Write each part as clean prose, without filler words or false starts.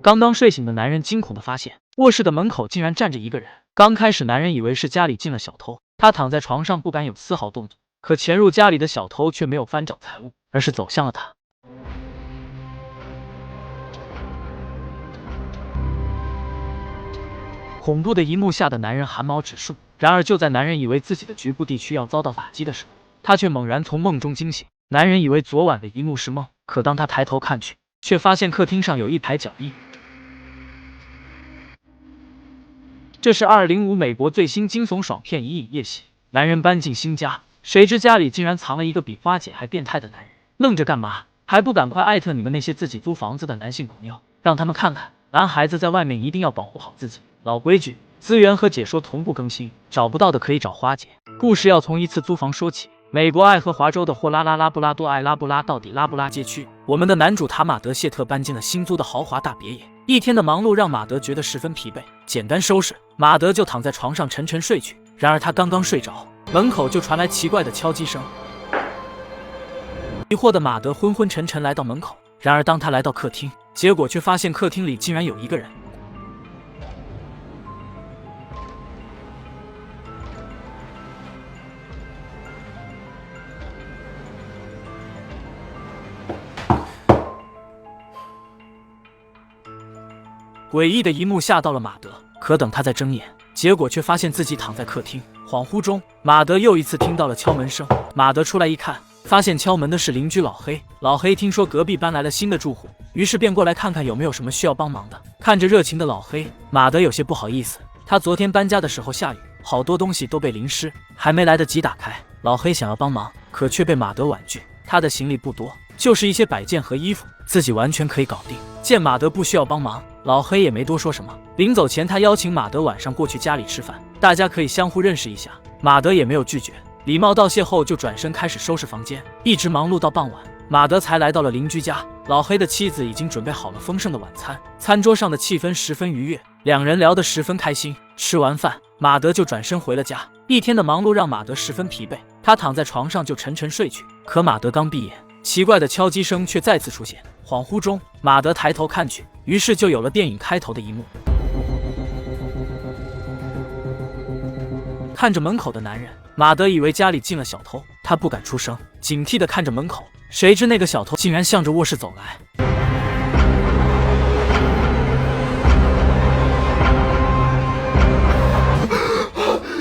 刚刚睡醒的男人惊恐地发现，卧室的门口竟然站着一个人。刚开始，男人以为是家里进了小偷，他躺在床上不敢有丝毫动作。可潜入家里的小偷却没有翻找财物，而是走向了他。恐怖的一幕吓得男人汗毛直竖。然而，就在男人以为自己的局部地区要遭到打击的时候，他却猛然从梦中惊醒。男人以为昨晚的一幕是梦，可当他抬头看去，却发现客厅上有一排脚印。这是2005美国最新惊悚爽片《一影夜袭》。男人搬进新家，谁知家里竟然藏了一个比花姐还变态的男人。愣着干嘛？还不赶快艾特你们那些自己租房子的男性朋友，让他们看看，男孩子在外面一定要保护好自己。老规矩，资源和解说同步更新，找不到的可以找花姐。故事要从一次租房说起。美国爱荷华州的霍拉拉布拉多爱拉布拉到底拉布拉街区，我们的男主塔马德谢特搬进了新租的豪华大别野。一天的忙碌让马德觉得十分疲惫，简单收拾，马德就躺在床上沉沉睡去。然而他刚刚睡着，门口就传来奇怪的敲击声。疑惑的马德昏昏沉沉来到门口，然而当他来到客厅，结果却发现客厅里竟然有一个人。诡异的一幕吓到了马德，可等他在睁眼，结果却发现自己躺在客厅。恍惚中，马德又一次听到了敲门声。马德出来一看，发现敲门的是邻居老黑。老黑听说隔壁搬来了新的住户，于是便过来看看有没有什么需要帮忙的。看着热情的老黑，马德有些不好意思。他昨天搬家的时候下雨，好多东西都被淋湿，还没来得及打开。老黑想要帮忙，可却被马德婉拒。他的行李不多，就是一些摆件和衣服，自己完全可以搞定。见马德不需要帮忙，老黑也没多说什么。临走前，他邀请马德晚上过去家里吃饭，大家可以相互认识一下。马德也没有拒绝，礼貌道谢后就转身开始收拾房间，一直忙碌到傍晚，马德才来到了邻居家。老黑的妻子已经准备好了丰盛的晚餐，餐桌上的气氛十分愉悦，两人聊得十分开心。吃完饭，马德就转身回了家。一天的忙碌让马德十分疲惫，他躺在床上就沉沉睡去。可马德刚闭眼，奇怪的敲击声却再次出现。恍惚中，马德抬头看去，于是就有了电影开头的一幕。看着门口的男人，马德以为家里进了小偷，他不敢出声，警惕地看着门口。谁知那个小偷竟然向着卧室走来。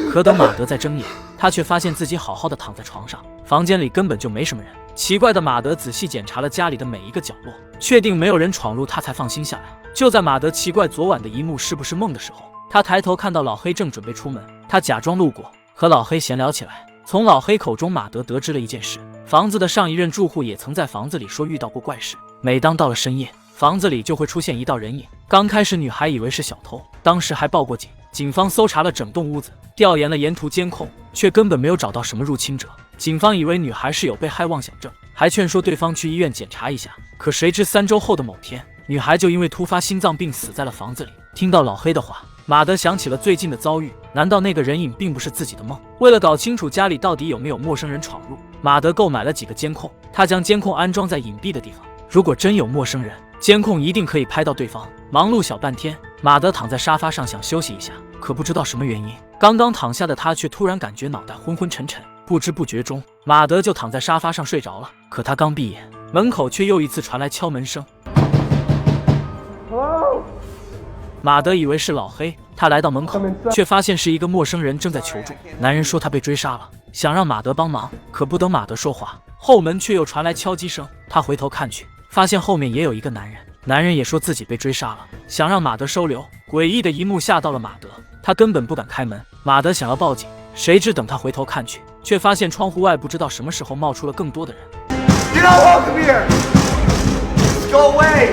可等马德再睁眼，他却发现自己好好的躺在床上，房间里根本就没什么人。奇怪的马德仔细检查了家里的每一个角落，确定没有人闯入，他才放心下来。就在马德奇怪昨晚的一幕是不是梦的时候，他抬头看到老黑正准备出门，他假装路过，和老黑闲聊起来。从老黑口中，马德得知了一件事：房子的上一任住户也曾在房子里说遇到过怪事，每当到了深夜，房子里就会出现一道人影。刚开始女孩以为是小偷，当时还报过警。警方搜查了整栋屋子，调研了沿途监控，却根本没有找到什么入侵者。警方以为女孩是有被害妄想症，还劝说对方去医院检查一下。可谁知3周后的某天，女孩就因为突发心脏病死在了房子里。听到老黑的话，马德想起了最近的遭遇，难道那个人影并不是自己的梦？为了搞清楚家里到底有没有陌生人闯入，马德购买了几个监控，他将监控安装在隐蔽的地方，如果真有陌生人，监控一定可以拍到对方。忙碌小半天，马德躺在沙发上想休息一下，可不知道什么原因，刚刚躺下的他却突然感觉脑袋昏昏沉沉，不知不觉中，马德就躺在沙发上睡着了。可他刚闭眼，门口却又一次传来敲门声。马德以为是老黑，他来到门口，却发现是一个陌生人正在求助。男人说他被追杀了，想让马德帮忙，可不等马德说话，后门却又传来敲击声。他回头看去，发现后面也有一个男人，男人也说自己被追杀了，想让马德收留。诡异的一幕吓到了马德，他根本不敢开门。马德想要报警，谁知等他回头看去，却发现窗户外不知道什么时候冒出了更多的人。You're not welcome here. Go away.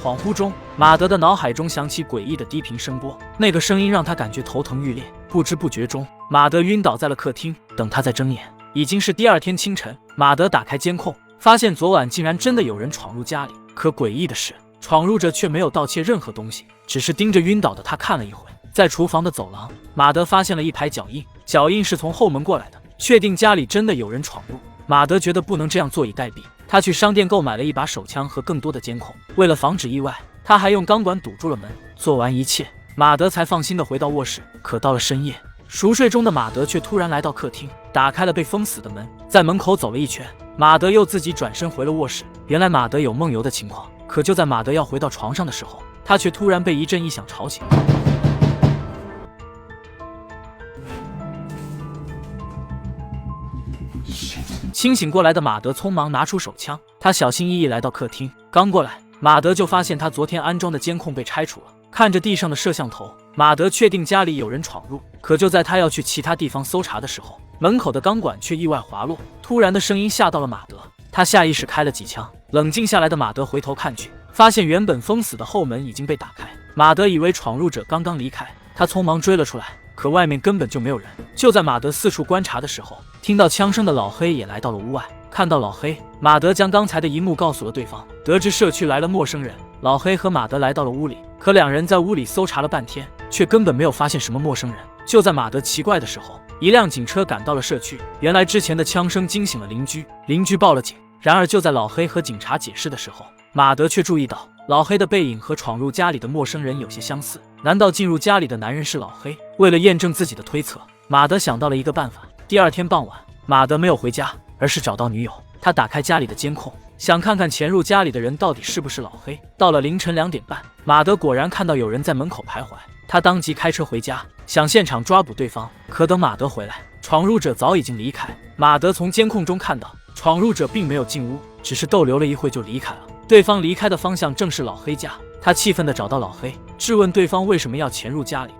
恍惚中，马德的脑海中响起诡异的低频声波，那个声音让他感觉头疼欲裂。不知不觉中，马德晕倒在了客厅。等他再睁眼，已经是第二天清晨。马德打开监控，发现昨晚竟然真的有人闯入家里。可诡异的是，闯入者却没有盗窃任何东西，只是盯着晕倒的他看了一会。在厨房的走廊，马德发现了一排脚印，脚印是从后门过来的，确定家里真的有人闯入。马德觉得不能这样坐以待毙，他去商店购买了一把手枪和更多的监控。为了防止意外，他还用钢管堵住了门。做完一切，马德才放心地回到卧室。可到了深夜，熟睡中的马德却突然来到客厅，打开了被封死的门，在门口走了一圈。马德又自己转身回了卧室。原来马德有梦游的情况，可就在马德要回到床上的时候，他却突然被一阵异响吵醒。清醒过来的马德匆忙拿出手枪，他小心翼翼来到客厅。刚过来，马德就发现他昨天安装的监控被拆除了。看着地上的摄像头，马德确定家里有人闯入。可就在他要去其他地方搜查的时候，门口的钢管却意外滑落。突然的声音吓到了马德，他下意识开了几枪。冷静下来的马德回头看去，发现原本封死的后门已经被打开。马德以为闯入者刚刚离开，他匆忙追了出来，可外面根本就没有人。就在马德四处观察的时候，听到枪声的老黑也来到了屋外。看到老黑，马德将刚才的一幕告诉了对方。得知社区来了陌生人，老黑和马德来到了屋里。可两人在屋里搜查了半天，却根本没有发现什么陌生人。就在马德奇怪的时候，一辆警车赶到了社区。原来之前的枪声惊醒了邻居，邻居报了警。然而就在老黑和警察解释的时候，马德却注意到老黑的背影和闯入家里的陌生人有些相似。难道进入家里的男人是老黑？为了验证自己的推测，马德想到了一个办法。第二天傍晚，马德没有回家，而是找到女友。他打开家里的监控，想看看潜入家里的人到底是不是老黑。到了凌晨2点半，马德果然看到有人在门口徘徊。他当即开车回家，想现场抓捕对方。可等马德回来，闯入者早已经离开。马德从监控中看到，闯入者并没有进屋，只是逗留了一会就离开了。对方离开的方向正是老黑家。他气愤地找到老黑，质问对方为什么要潜入家里。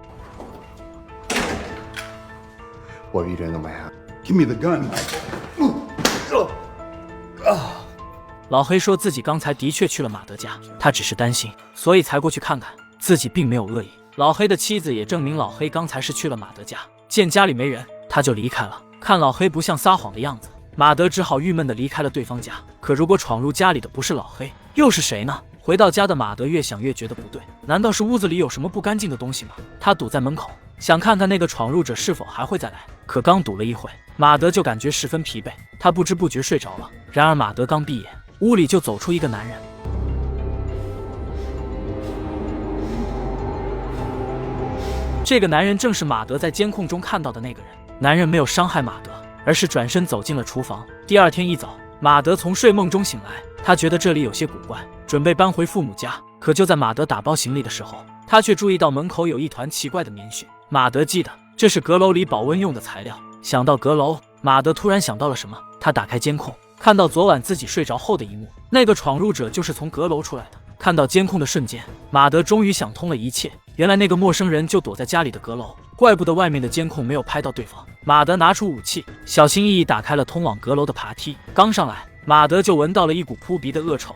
What have you done to my house? Give me the gun. 老黑说自己刚才的确去了马德家，他只是担心，所以才过去看看，自己并没有恶意。老黑的妻子也证明老黑刚才是去了马德家，见家里没人，他就离开了。看老黑不像撒谎的样子，马德只好郁闷地离开了对方家。可如果闯入家里的不是老黑，又是谁呢？回到家的马德越想越觉得不对，难道是屋子里有什么不干净的东西吗？他堵在门口，想看看那个闯入者是否还会再来。可刚堵了一会，马德就感觉十分疲惫，他不知不觉睡着了。然而马德刚闭眼，屋里就走出一个男人。这个男人正是马德在监控中看到的那个人。男人没有伤害马德，而是转身走进了厨房。第二天一早，马德从睡梦中醒来，他觉得这里有些古怪，准备搬回父母家。可就在马德打包行李的时候，他却注意到门口有一团奇怪的棉絮。马德记得这是阁楼里保温用的材料。想到阁楼，马德突然想到了什么。他打开监控，看到昨晚自己睡着后的一幕，那个闯入者就是从阁楼出来的。看到监控的瞬间，马德终于想通了一切。原来那个陌生人就躲在家里的阁楼，怪不得外面的监控没有拍到对方。马德拿出武器，小心翼翼打开了通往阁楼的爬梯。刚上来，马德就闻到了一股扑鼻的恶臭。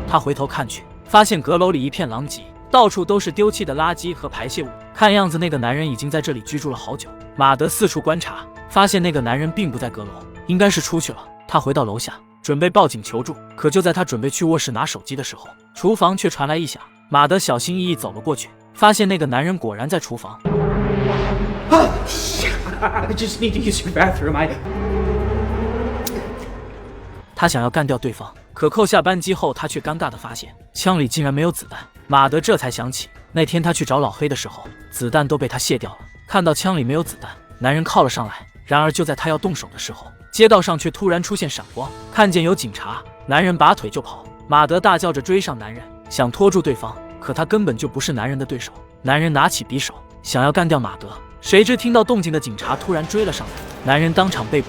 他回头看去，发现阁楼里一片狼藉，到处都是丢弃的垃圾和排泄物。看样子那个男人已经在这里居住了好久。马德四处观察，发现那个男人并不在阁楼，应该是出去了。他回到楼下，准备报警求助。可就在他准备去卧室拿手机的时候，厨房却传来异响。马德小心翼翼走了过去，发现那个男人果然在厨房。I just need to use your bathroom. 他想要干掉对方，可扣下扳机后，他却尴尬地发现枪里竟然没有子弹。马德这才想起，那天他去找老黑的时候，子弹都被他卸掉了。看到枪里没有子弹，男人靠了上来。然而就在他要动手的时候，街道上却突然出现闪光，看见有警察，男人拔腿就跑。马德大叫着追上男人，想拖住对方，可他根本就不是男人的对手。男人拿起匕首，想要干掉马德，谁知听到动静的警察突然追了上来，男人当场被捕。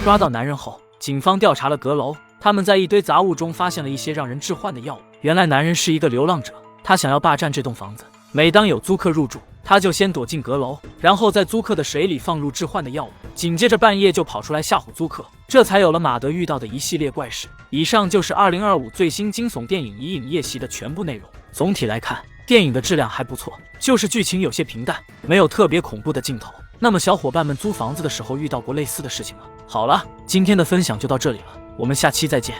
抓到男人后，警方调查了阁楼，他们在一堆杂物中发现了一些让人致幻的药物。原来男人是一个流浪者，他想要霸占这栋房子。每当有租客入住，他就先躲进阁楼，然后在租客的水里放入致幻的药物，紧接着半夜就跑出来吓唬租客，这才有了马德遇到的一系列怪事。以上就是2025最新惊悚电影《以影夜袭》的全部内容。总体来看，电影的质量还不错，就是剧情有些平淡，没有特别恐怖的镜头。那么小伙伴们租房子的时候遇到过类似的事情吗？好了，今天的分享就到这里了，我们下期再见。